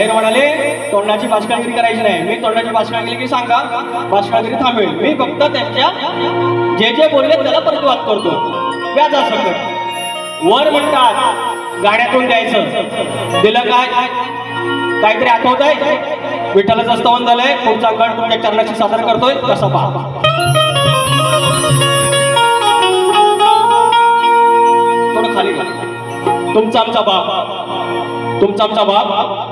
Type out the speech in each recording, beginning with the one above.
शाहीर म्हणाले तोंडाची भाषणागिरी करायची नाही. मी तोंडाची भाषणा केली की सांगा, भाषणागिरी थांबवेल. मी फक्त त्यांच्या जे जे बोलले त्याला प्रतिवाद करतो. व्याजासकट वर म्हणतात गाड्यातून द्यायचं, दिलं काय? काहीतरी आठवत आहे? विठ्ठलाचं स्तवन झालंय, पुढचा गण तुमच्या चरणाशी सादर करतोय, कसा पहा. थोडं खाली तुमचा आमचा बाप, तुमचा आमचा बाप.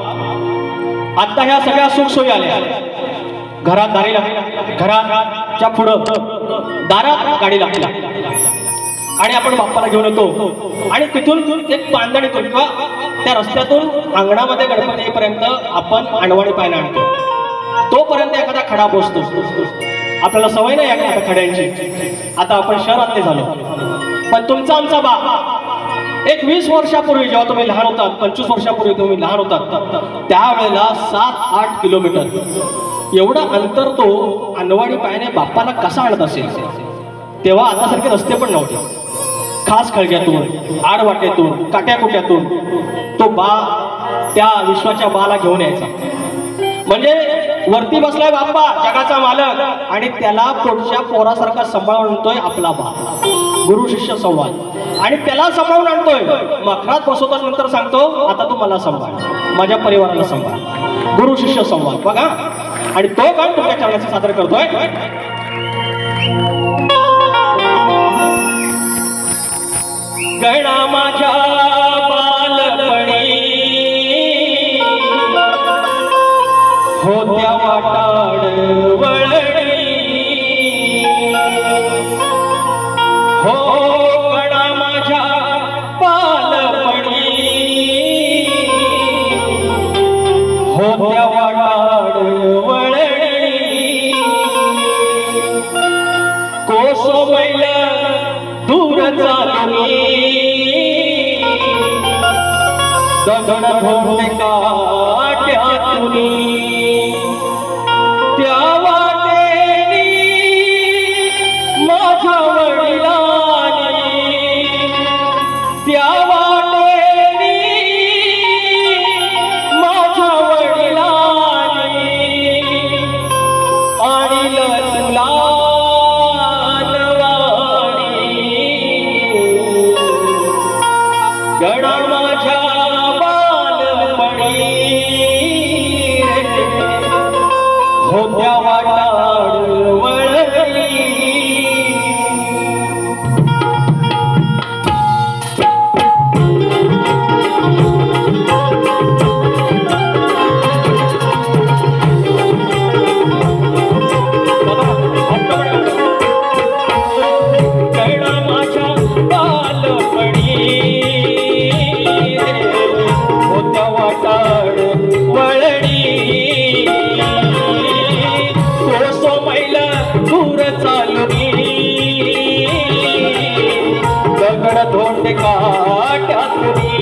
आता ह्या सगळ्या सुखसोयी आल्या, घरात दारी लागली, घराच्या पुढं दारात गाडी लागली आणि आपण बाप्पाला घेऊन येतो आणि तिथून एक बांधण येतो किंवा त्या रस्त्यातून अंगणामध्ये गणपती येईपर्यंत आपण अनवाणी पायने आणतो. तोपर्यंत एखादा खडा पोचतो. आपल्याला सवय नाही एखाद्या खड्यांची. आता आपण शहरातले झालो, पण तुमचा आमचा बाप एक 20 वर्षापूर्वी जेव्हा तुम्ही लहान होतात, 25 वर्षापूर्वी तुम्ही लहान होतात, त्यावेळेला 7-8 किलोमीटर एवढं अंतर तो अनवाणी पायाने बाप्पाला कसा आणत असेल. तेव्हा आतासारखे रस्ते पण नव्हते. खास खळग्यातून, आडवाटेतून, काट्याकुट्यातून तो बा त्या विश्वाच्या बाला घेऊन यायचा. म्हणजे वरती बसलाय बाप्पा, जगाचा मालक, आणि त्याला पुढच्या पोरासारखा सांभाळून आणतोय आपला बा. गुरु शिष्य संवाद, आणि त्याला सांभाळून आणतोय. मखरात बसवतात, नंतर सांगतो आता तू मला सांभाळ, माझ्या परिवाराला सांभाळ. गुरु शिष्य संवाद बघा. आणि तो गाण तुमच्या चरणाशी सादर करतोय. गणा माझ्या बालपणी होत्या वाटाड वळणी, हो गणा माझ्या बालपणी होत्या वाटाड वळणी, कोसमैल दूर चालली दगड भोवते काट्यातुनी, त्या वाटेनी माझ्या वडिलांनी, त्या वाटेनी माझ्या वडिलांनी आणलं तुला गणा माझ्या बालपणी होत्या वाटाड वळणी. गणा माझ्या बालपणी होत्या वाटाड वळणी, कोसमैल दूर चालली दगड धोंडे काट्यातुनी,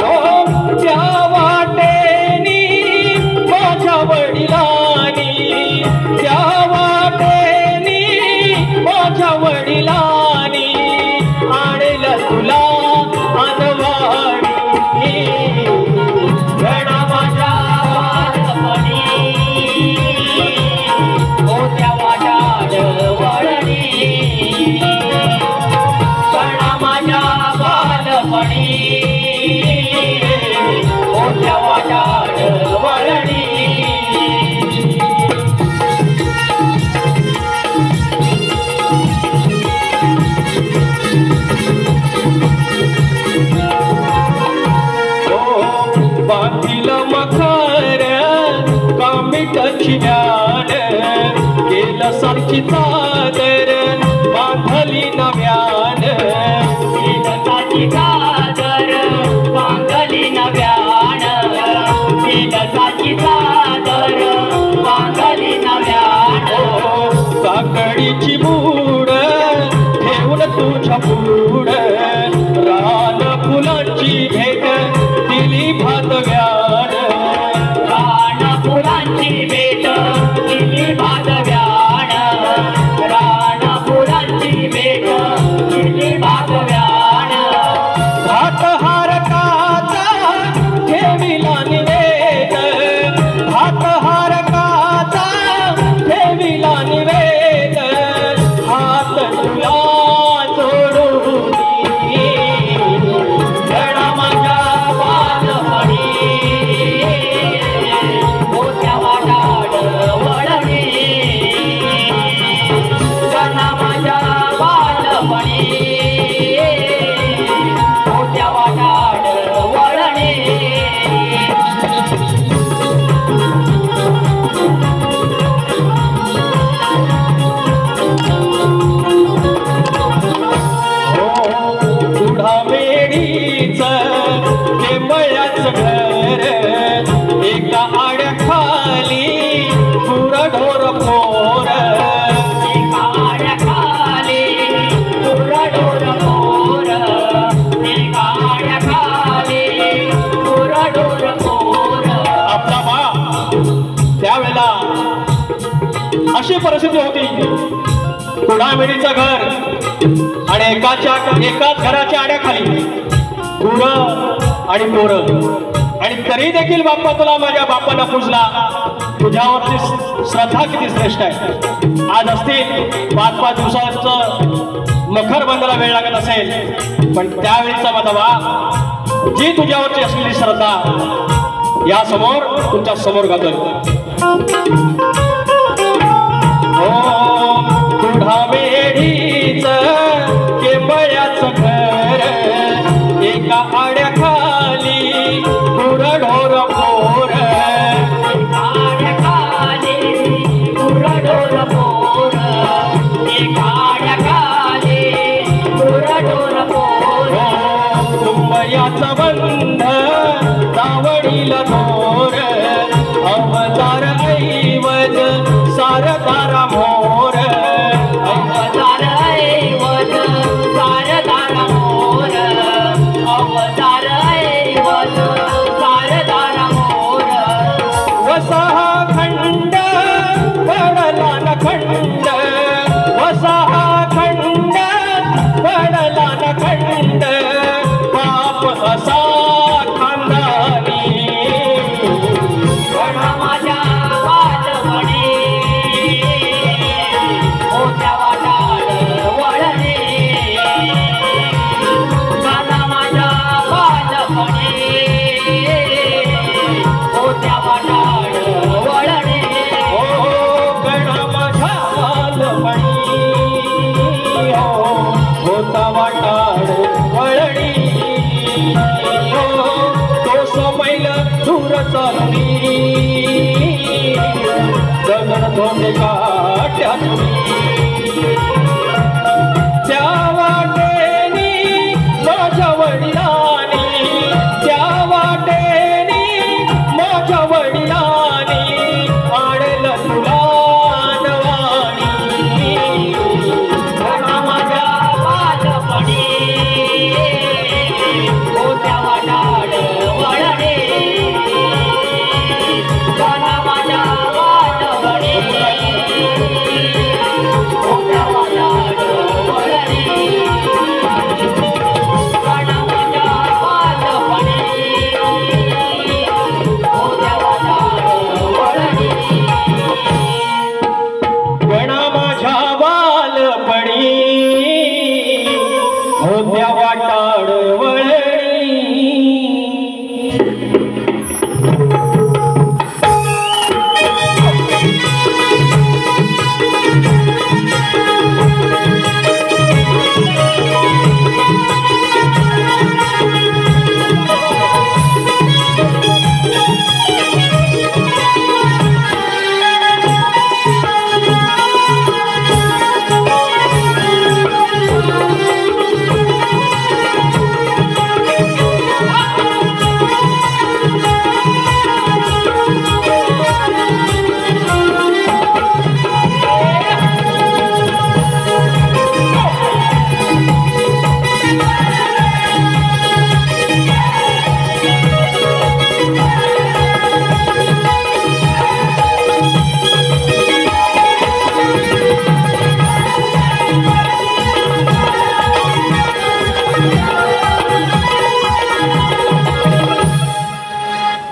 त्या वाटेनी माझ्या वडिलांनी, त्या वाटेनी माझ्या वडिलांनी आणलं तुला अनवाणी. गणा माझ्या बालपणी होत्या वाटाड वळणी, गणा माझ्या बालपणी होत्या वाटाड वळणी. बांधिल मखर कामिटाची ज्ञान, केलं सारखी चादर बांधली नव्यान, केलं सारखी चादर बांधली नव्यान, केलं सारखी चादर बांधली नव्यान. काकडीची मूड ठेवून तुझ्या पुढ, रान फुलांची भेट दिली भातव्यान, रान फुलांची भेट दिली भातव्यान, रान फुलांची भेट दिली भातव्यान. भात हार काचा ठेविला प्रसिद्धी होती. कुडामिडीचं घर आणि एकाच घराच्या आड्याखाली गुरं आणि पोरं. आणि तरी देखील बाप्पा तुला माझ्या बापाला पूजला. तुझ्यावरची श्रद्धा किती श्रेष्ठ आहे. आज असतील 5-5 दिवसाचं मखर बंदाला वेळ लागत असेल, पण त्यावेळीचा बदवा जी तुझ्यावरची असलेली श्रद्धा या समोर तुमच्या समोर गातोय. ओ कुडामेढीच केंबळ्याचं घर एका आड्याखाली गुरढोर पोर. आड्याखाली गुरढोर पोर, एका आड्याखाली गुरढोर पोर. कुंभयाचा बंध जावडीला थोर अवतार ऐवज सारदारा मोर. अवतार ऐवज सारदारा मोर, अवतार ऐवज सारदारा मोर. वसाहा खंड पडला न खंड, वसाहा खंड पडला न खंड बाप असा खानदानी. गणा माझ्या बालपणी होत्या वाटाड वळणे. गणा माझ्या बालपणी होत्या वाटाड वळणे. ओ गणा माझ्या बालपणी होता वाटाड वळणी. तो समैल दूर चालली गगन धोंडे काट्यातून. त्या वाटेनी माझ्या वडिलांनी, त्या वाटेनी माझ्या वडिलांनी आणलं तुला नवानी. गणा माझ्या बालपणी होत्या वाटाड वळणे. गणा माझ्या बालपणी होत्या वाटाड वळणे. गणा माझ्या बालपणी होत्या वाटाड वळणे. गणा माझ्या बालपणी होत्या वाटाड वळणी.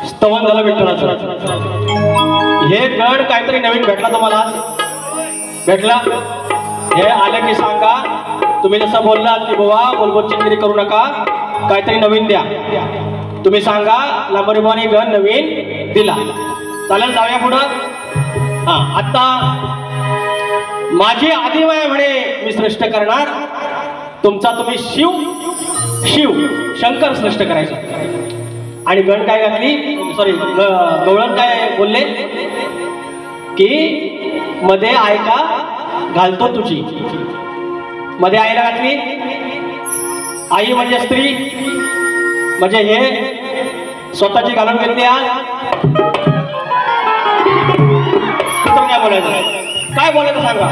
स्तवन झालं विठ्ठलाचं. हे गड काहीतरी नवीन भेटला तुम्हाला, भेटला. हे आलं की सांगा. तुम्ही जसं बोललात की बाबा बोलबोल चिंगरी करू नका, काहीतरी नवीन द्या. तुम्ही सांगा लांबरीबानी गड नवीन दिला. चालेल, जाऊया पुढं. हा, आता माझी आदिमाय म्हणे मी श्रेष्ठ करणार. तुमचा तुम्ही शिव शंकर श्रेष्ठ करायचा. आणि गण काय घातली, सॉरी गवळण काय बोलले की मध्ये आयका घालतो तुझी. मध्ये आईला घातली. आई म्हणजे स्त्री, म्हणजे हे स्वतःची घालून घेतली. काय बोलायचं, काय बोलायचं सांगा.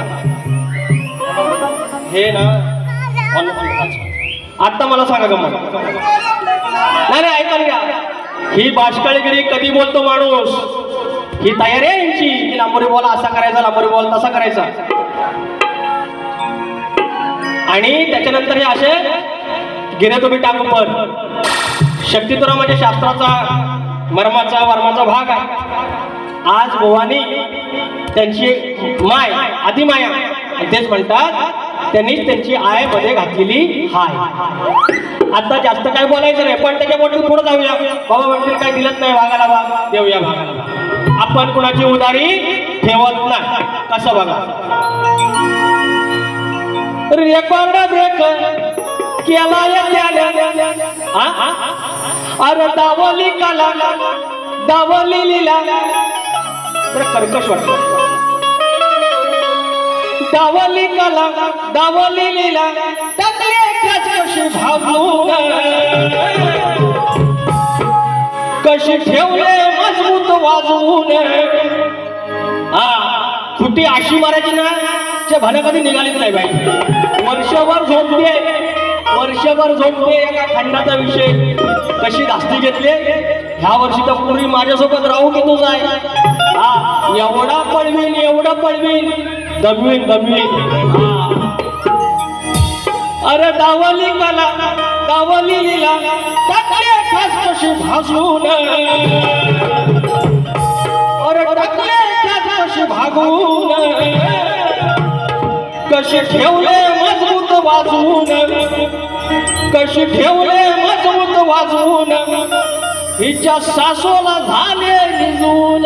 हे ना आता मला सांगा गमत. नाही ऐका घ्या. ही बाष्कळगिरी कधी बोलतो माणूस, ही तयारी आहे यांची की लांबोरी बॉल असा करायचा, लांबोरी बॉल तसा करायचा. आणि त्याच्यानंतर हे असे गिरे तुम्ही टाकू पण शक्तितुरा म्हणजे शास्त्राचा मर्माचा वर्माचा भाग आहे. आज भवानी त्यांची माय आदिमाया तेच म्हणतात त्यांनीच त्यांची आय मध्ये घातलेली हाय. आता जास्त काय बोलायचं नाही पण त्याच्या बोलून पुढे जाऊया. बाबा म्हणतील काय दिलत नाही भागाला भाग देऊया भागाला भाग. आपण कुणाची उदारी ठेवत नाही. कसं बघा रेकॉर्ड ब्रेक केला अरे दावली काला दावली लिला कर्कश वाटत दावली काला दावली लिला टाकले कशी भागून कशी ठेवले मजबूत वाजवून. खुटी अशी मारायची ना चे भले कधी निघालीच नाही बाई. वर्षभर झोपते एका खंडाचा विषय कशी धास्ती घेतले. ह्या वर्षी तर पूर्वी माझ्यासोबत राहू की तू जाय. एवढा पळवीन दमवीन. अरे दावली काला दावली लिला टाकले खास कशी भाजून. अरे टाकले खास कशी भागून कशी ठेवले मजबूत वाजवून कशी ठेवले मजबूत वाजवून. हिच्या सासूला झाले निजून.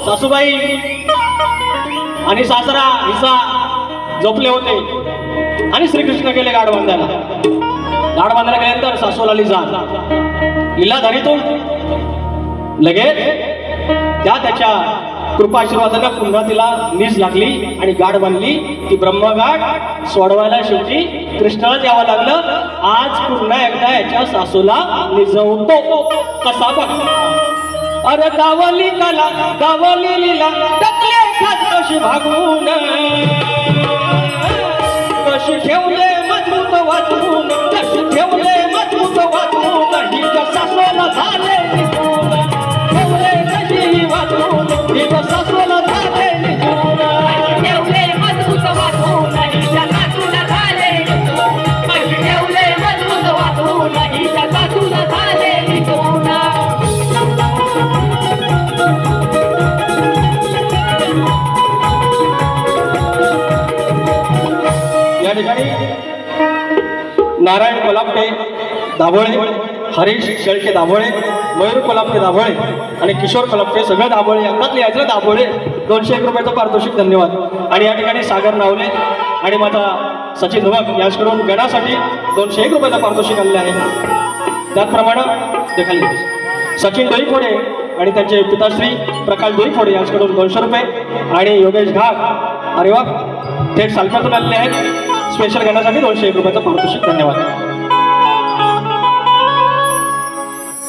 सासूबाई आणि सासरा हिचा झोपले होते आणि श्रीकृष्ण गेले गाड बांधायला. गाड बांधायला गेल्यानंतर सासूला हिला धरीतून लगेच त्याच्या कृपाशीर्वादाने पुन्हा तिला नीस लागली आणि गाड बांधली. ती ब्रह्मगाड सोडवायला शेवटी कृष्णालाच यावं लागलं. आज पुन्हा एकदा याच्या सासूला निजवतो. कसा बघ अरे दावली काला दावली लिला टाकले खास कशी भागून कशी ठेवले मजबूत वाजवून कशी ठेवले मजबूत वाजवून. हिच्या सासूला झाले निजून ठेवले कशी वाजवून हिच्या सासूला झाले निजून. ठेवले मजबूत वाजवून हिच्या सासूला झाले निजून. ठेवले मजबूत वाजवून हिच्या सासूला झाले निजून. या ठिकाणी नारायण कोलापटे दाभोळे, हरीश शेळके दाभोळे, मयूर कोलापटे दाभोळे आणि किशोर कोलापटे सगळं दाभोळे यांनाच लिहायचं दाभोळे. 201 रुपयाचं पारितोषिक. धन्यवाद. आणि या ठिकाणी सागर नावले आणि माझा सचिन धुवक यांच्याकडून गणासाठी 201 रुपयाचं पारितोषिक आलेले आहे. त्याचप्रमाणे देखाली सचिन डोईफोडे आणि त्यांचे पिताश्री प्रकाश डोईफोडे यांच्याकडून 200 रुपये आणि योगेश घाग अरे वा थेट सालख्यातून आलेले आहेत. स्पेशल गणासाठी 201 रुपयाचं पारितोषिक. धन्यवाद.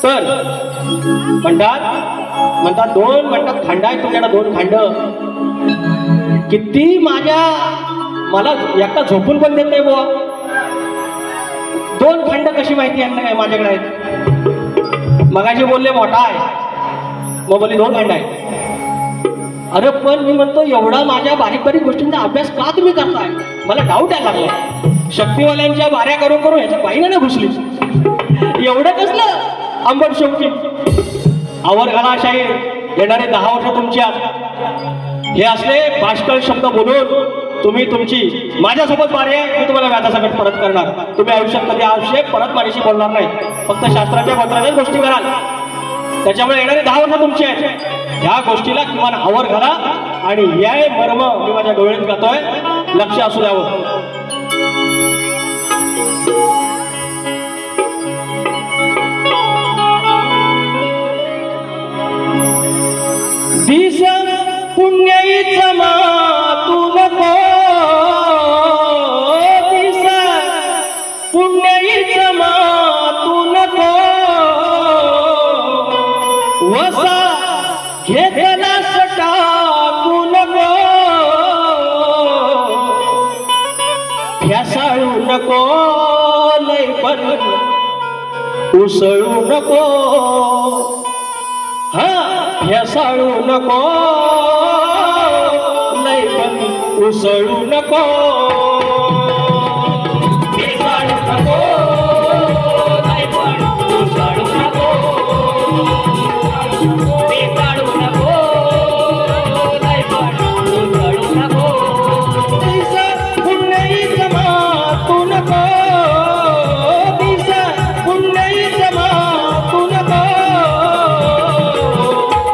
तर म्हणतात दोन म्हणतात खंड आहे तुमच्याकडे 2 खंड. किती मला एकटा झोपून पण देत नाही बुवा. 2 खंड कशी माहिती यांना काय माझ्याकडे आहेत. मगाशी बोलले मोठा आहे मग बोलले 2 खंड आहे. अरे पण मी म्हणतो एवढा माझ्या बारीक बारीक गोष्टींचा अभ्यास का तुम्ही करताय. मला डाऊट यायला लागला. शक्तिवाल्यांच्या बाऱ्या करून करून ह्याच्या बाईने ना घुसली. एवढं कसलं आंबट शेवटी आवर घाला शाहीर. येणारे 10 वर्ष तुमच्या हे असले भाष्कळ शब्द बोलून तुम्ही तुमची माझ्यासोबत बारी आहे. मी तुम्हाला व्याजासकट परत करणार. तुम्ही आयुष्यात कधी आयुष्य परत माझ्याशी बोलणार नाही. फक्त शास्त्राच्या पत्राच्याच गोष्टी कराल. त्याच्यामुळे येणारे 10 वर्ष तुमचे आहेत. ह्या गोष्टीला किमान आवर घाला आणि या मर्म मी माझ्या डोळ्यात गातोय लक्ष असू द्यावं. दिस पुण्याईच मातू नको दिस पुण्याईच मातू नको वसा घेतला टाकू नको ह्यासाळू नको लय पण उसळू नको, हा हेसाळू नको, लय पण उसळू नको, हेसाळू नको, लय पण उसळू नको, हेसाळू नको, लय पण उसळू नको. दिसा पुण्याईच मातू नको, दिसा पुण्याईच मातू नको,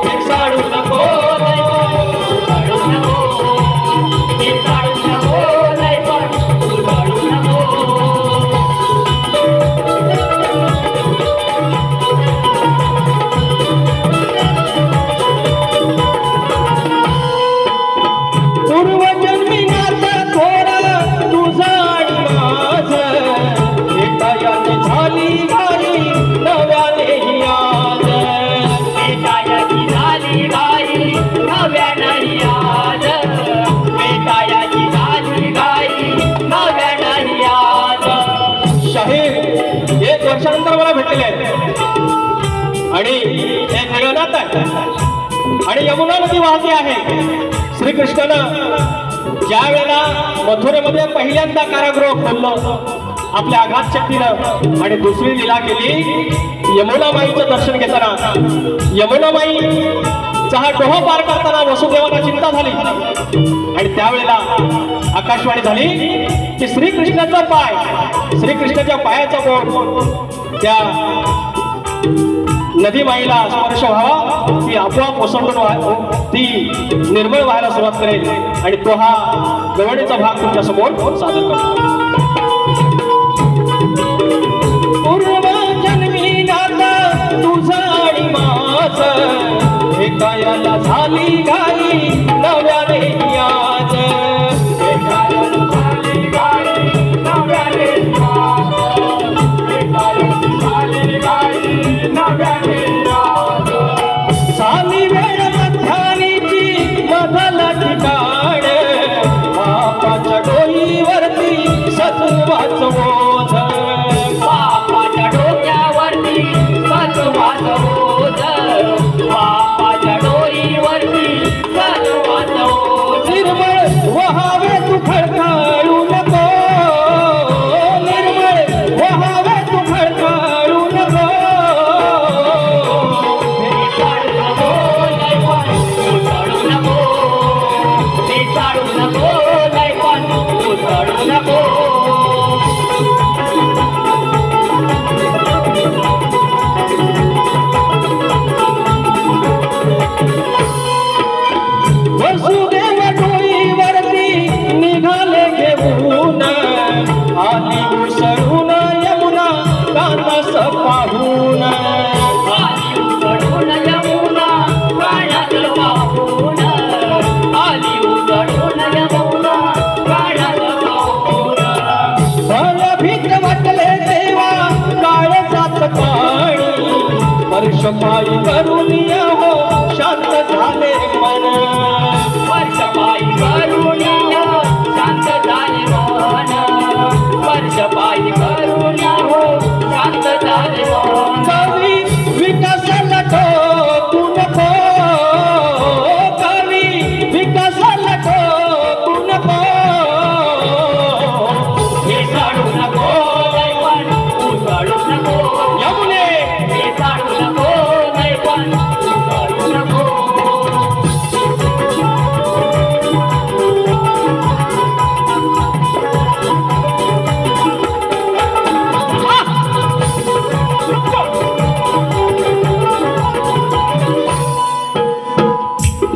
हेसाळू नको, लय पण उसळू नको, हेसाळू नको, लय पण उसळू नको. पूर्वजन्मी नातं थोडं तुझं आणि माझं, भेटायला झाली घाई नव्याने ही आज, भेटायची झाली घाई नव्याने आज, भेटायची झाली घाई नव्याने आज. शाहीर 1 वर्षानंतर मला भेटलेले आहेत आणि हे खरं नातं आहे. आणि यमुना नदी वाहते आहे. श्रीकृष्णानं ज्या वेळेला मथुरेमध्ये पहिल्यांदा कारागृह खोललं आपल्या आघात शक्तीनं आणि दुसरी लीला केली यमुना माईचं दर्शन घेताना. यमुना माईचा हा डोह पार करताना वसुदेवांना चिंता झाली आणि त्यावेळेला आकाशवाणी झाली की श्रीकृष्णाचा पाय, श्रीकृष्णाच्या पायाचा बोट त्या नदी माईला स्पर्श व्हावा, ती आपोआप ओसंडून ती निर्मळ व्हायला सुरुवात करेल आणि तो हा गवळणीचा भाग तुमच्या समोर सादर करतो. पूर्वजन्मी नातं तुझं आणि माझं, भेटायला झाली घाई नव्याने आज, भेटायला झाली घाई नव्याने आज, भेटायला झाली घाई नव्याने आज. साली वेळ मध्यानीची मधल ठिकाण, बापाच्या डोईवरती सत्वाचं बोध, बापाच्या डोक्यावरती सत्वाचं बोध, बापाच्या डोईवरती सत्वाचं बोध. निर्मळ वहावे तू खळखळू नको, निर्मळ वहावे तू खळखळू नको, हेसाळू नको, लय पण उसळू नको, हेसाळू नको, लय पण उसळू नको. वसुदेव डोईवरती निघाले घेऊन, आली उसळून यमुना कांतास पाहून, आली उसळून यमुना कानात पाहून, आली उसळून यमुना कानात पाहून. भयभीत वाटले देवा काळजात पाणी, वर्ष पायी करून हो शांत झाले मन, वर्ष पायी करुण्या शांत झाले मन, वर्ष पायी करुण्या हो शांत झाले मन. कवी विकासाला ठोकू नको, कवी विकासाला ठोकू नको, हेसाळू नको, लय पण उसळू नको, यमुने हेसाळू नको, लय पण उसळू नको.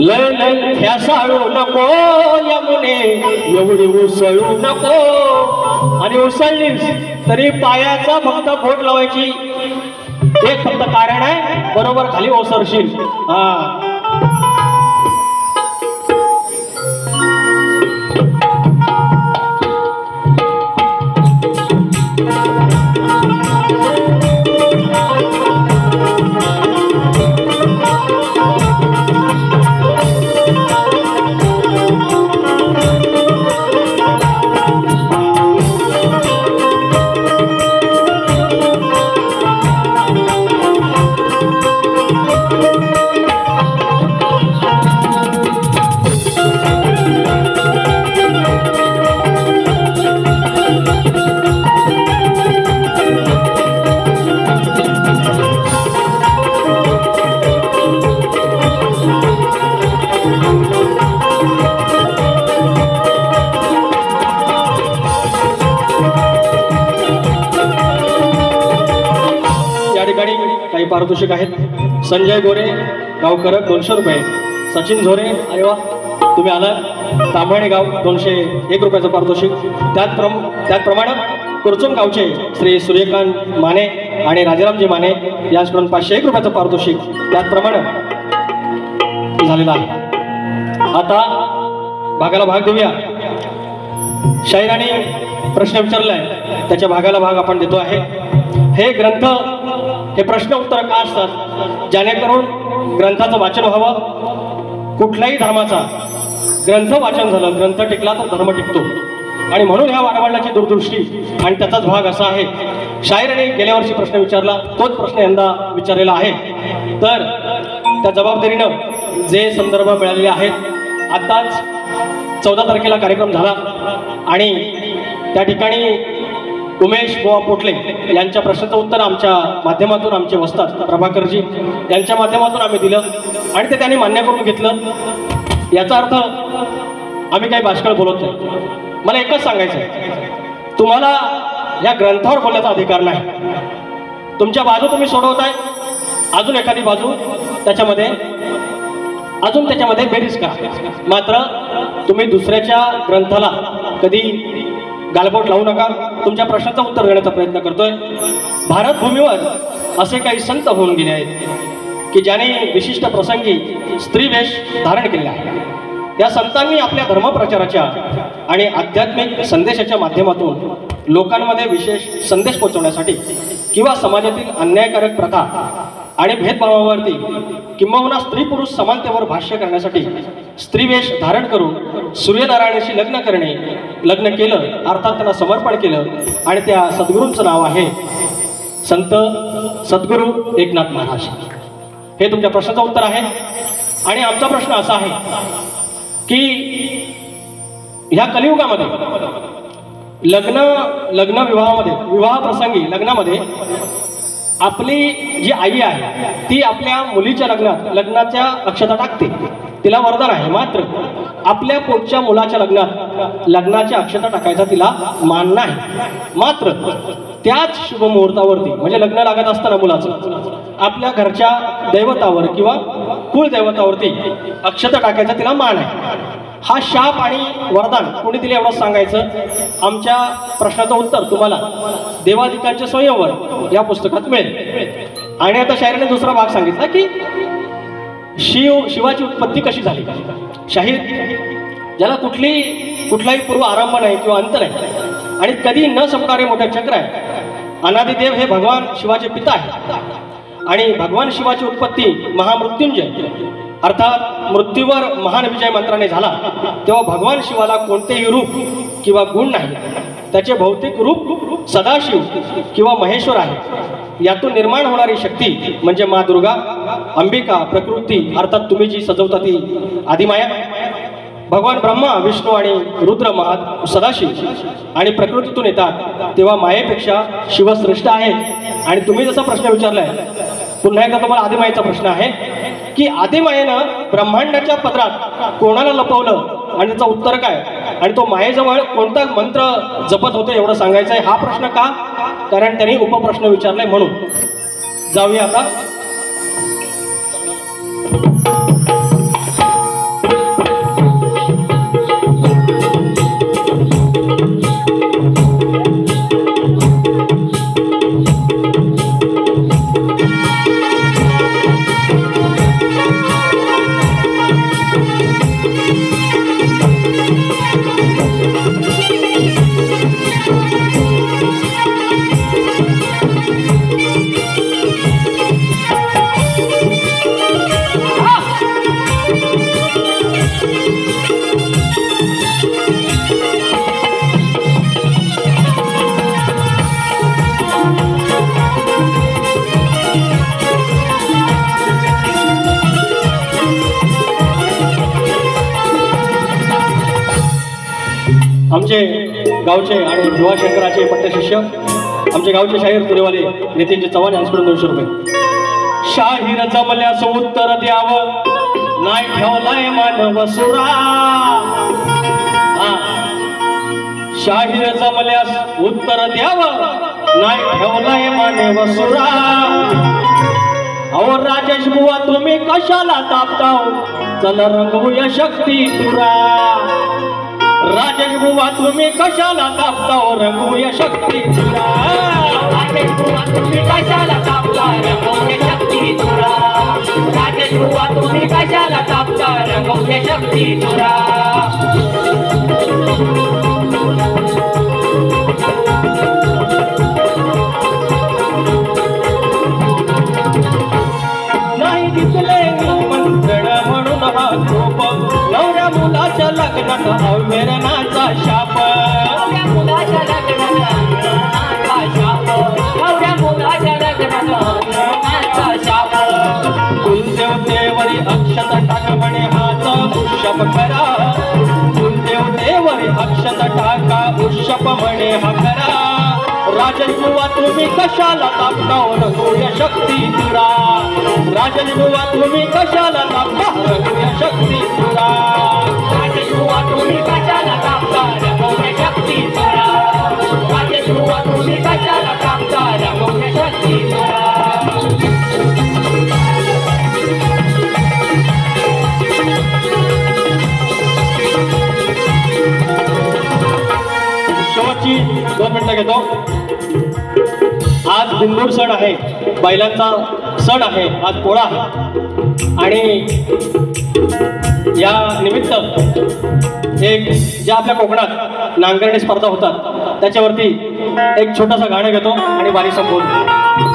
लय लय ह्यासाळू नको यमुने, एवढी उसळू नको. आणि उसळलीस तरी पायाचा फक्त बोट लावायची, एक फक्त कारण आहे, बरोबर खाली ओसरशील. हा पारितोषिक आहेत. संजय गोरे गावकर 200 रुपये. सचिन झोरे अरे वा तुम्ही आला. तांबणे गाव 201 रुपयाचं पारितोषिक. त्याचप्रमाणे कुरचुम गावचे श्री सूर्यकांत माने आणि राजारामजी माने यांच्याकडून 501 रुपयाचं पारितोषिक त्याचप्रमाणे झालेलं आहे. आता भागाला भाग देऊया. शाहिराने प्रश्न विचारलाय त्याच्या भागाला भाग आपण देतो आहे. हे ग्रंथ हे प्रश्न उत्तर का असतात जेणेकरून ग्रंथाचं वाचन व्हावं. कुठल्याही धर्माचा ग्रंथ वाचन झालं ग्रंथ टिकला तर धर्म टिकतो आणि म्हणून ह्या वाडवडिलाची दूरदृष्टी आणि त्याचाच भाग असा आहे. शाहिराने गेल्या वर्षी प्रश्न विचारला तोच प्रश्न यंदा विचारलेला आहे. तर त्या जबाबदारीनं जे संदर्भ मिळालेले आहेत आताच 14 तारखेला कार्यक्रम झाला आणि त्या ठिकाणी उमेश बुवा पोटले यांच्या प्रश्नाचं उत्तर आमच्या माध्यमातून आमचे वस्ताद प्रभाकरजी यांच्या माध्यमातून आम्ही दिलं आणि ते त्यांनी मान्य करून घेतलं. याचा अर्थ आम्ही काही भाषण बोलत नाही. मला एकच सांगायचं आहे तुम्हाला या ग्रंथावर बोलण्याचा अधिकार नाही. तुमच्या बाजू तुम्ही सोडवताय अजून एखादी बाजू त्याच्यामध्ये बेरीज करा. मात्र तुम्ही दुसऱ्याच्या ग्रंथाला कधी गालबोट लावू नका. तुमच्या प्रश्नाचं उत्तर देण्याचा प्रयत्न करतोय. भारत भूमीवर असे काही संत होऊन गेले आहेत की ज्याने विशिष्ट प्रसंगी स्त्रीवेश धारण केले आहे. या संतांनी आपल्या धर्मप्रचाराच्या आणि आध्यात्मिक संदेशाच्या माध्यमातून लोकांमध्ये विशेष संदेश पोहोचवण्यासाठी किंवा समाजातील अन्यायकारक प्रथा आणि भेदभावावरती किंबहुना स्त्री पुरुष समानतेवर भाष्य करण्यासाठी स्त्रीवेश धारण करून सूर्यनारायणाशी लग्न केलं अर्थात त्यांना समर्पण केलं आणि त्या सद्गुरूंचं नाव आहे संत सद्गुरू एकनाथ महाराज. हे तुमच्या प्रश्नाचं उत्तर आहे. आणि आमचा प्रश्न असा आहे की ह्या कलियुगामध्ये लग्न विवाह प्रसंगी लग्नामध्ये आपली जी आई आहे ती आपल्या मुलीच्या लग्नाच्या अक्षता टाकते. तिला वरदान आहे. मात्र आपल्या पोटच्या मुलाच्या लग्नाच्या अक्षता टाकायचा तिला मान नाही. मात्र त्याच शुभ मुहूर्तावरती म्हणजे लग्न लागत असताना मुलाचं आपल्या घरच्या दैवतावर किंवा कुलदैवतावरती अक्षता टाकायचा तिला मान आहे. हा शाप आणि वरदान कोणी दिले एवढंच सांगायचं. आमच्या प्रश्नाचं उत्तर तुम्हाला देवाधिकांचे स्वयंवर या पुस्तकात मिळेल. आणि आता शाहिराने दुसरा भाग सांगितला की शिवाची उत्पत्ती कशी झाली. शाहीर ज्याला कुठलाही पूर्व आरंभ नाही किंवा अंत नाही आणि कधी न संपणारे मोठे चक्र आहे. अनादिदेव हे भगवान शिवाचे पिता आहेत आणि भगवान शिवाची उत्पत्ती महामृत्युंजय अर्थात मृत्यूवर महान विजय मंत्राने झाला तेव्हा भगवान शिवाला कोणतेही रूप किंवा गुण नाही. त्याचे भौतिक रूप सदाशिव किंवा महेश्वर आहे. यातून निर्माण होणारी शक्ती म्हणजे माँ दुर्गा, अंबिका, प्रकृती अर्थात तुम्ही जी सजवता ती आदिमाया. भगवान ब्रह्मा, विष्णू आणि रुद्र सदाशिव आणि प्रकृतीतून येतात तेव्हा मायेपेक्षा शिव श्रेष्ठ आहे. आणि तुम्ही जसा प्रश्न विचारलाय पुन्हा एकदा तुम्हाला आदिमायेचा प्रश्न आहे की आदिमायेनं ब्रह्मांडाच्या पदरात कोणाला लपवलं आणि त्याचं उत्तर काय आणि तो मायेजवळ कोणता मंत्र जपत होते एवढं सांगायचं आहे. हा प्रश्न का कारण त्यांनी उपप्रश्न विचारलाय म्हणून. जाऊया आता आमचे गावचे आणि युवाशंकराचे पट्टशिष्य आमचे गावचे शाहीर तुरेवाले नितीनजी चव्हाण यांच्याकडून 200 रुपये. शाहीर जमल्यास उत्तर द्यावं नाही ठेवलाय मानव सुरा. शाहीर जमल्यास उत्तर द्यावं नाही ठेवलाय मानव सुरा. अहो राजेश बुवा तुम्ही कशाला तापताव चल रंगवूया शक्ती तुरा राजेश बुवा तुम्ही कशाला तापताव रंगवूया शक्ती तुरा राजेश बुवा तुम्ही कशाला तापता रंगवूया शक्ती तुरा राजेश बुवा तुम्ही कशाला तापता रंगवूया शक्ती तुरा नाही दिसले मंत्रण म्हणून हा कोप नवऱ्या मुलाच्या लग्नात अवैरणाचा शाप नवऱ्या मुलाच्या लग्नाचा शाप नवऱ्या मुलाच्या लग्नाचा शाप कुलदेवतेवरी अक्षत टाक म्हणे हात उष्यप करा कुलदेवतेवरी अक्षत टाका उष्यप म्हणे हा करा राजन बुवा तुम्ही कशाला तापताव रघुया शक्ती तुरा राजन बुवा तुम्ही कशाला तापता रघुया शक्ती तुरा राजेश बुवा तुम्ही कशाला तापता रंगवूया शक्ती तुरा राजेश बुवा तुम्ही कशाला तापता रंगवूया शक्ती तुरा शेवटची 2 मिनिटं घेतो आज बिंदूर सण आहे बैलांचा सण आहे आज पोळा आहे आणि या निमित्त एक ज्या आपल्या कोकणात नांगरणी स्पर्धा होतात त्याच्यावरती एक छोटासा गाणं घेतो आणि वारी संपवतो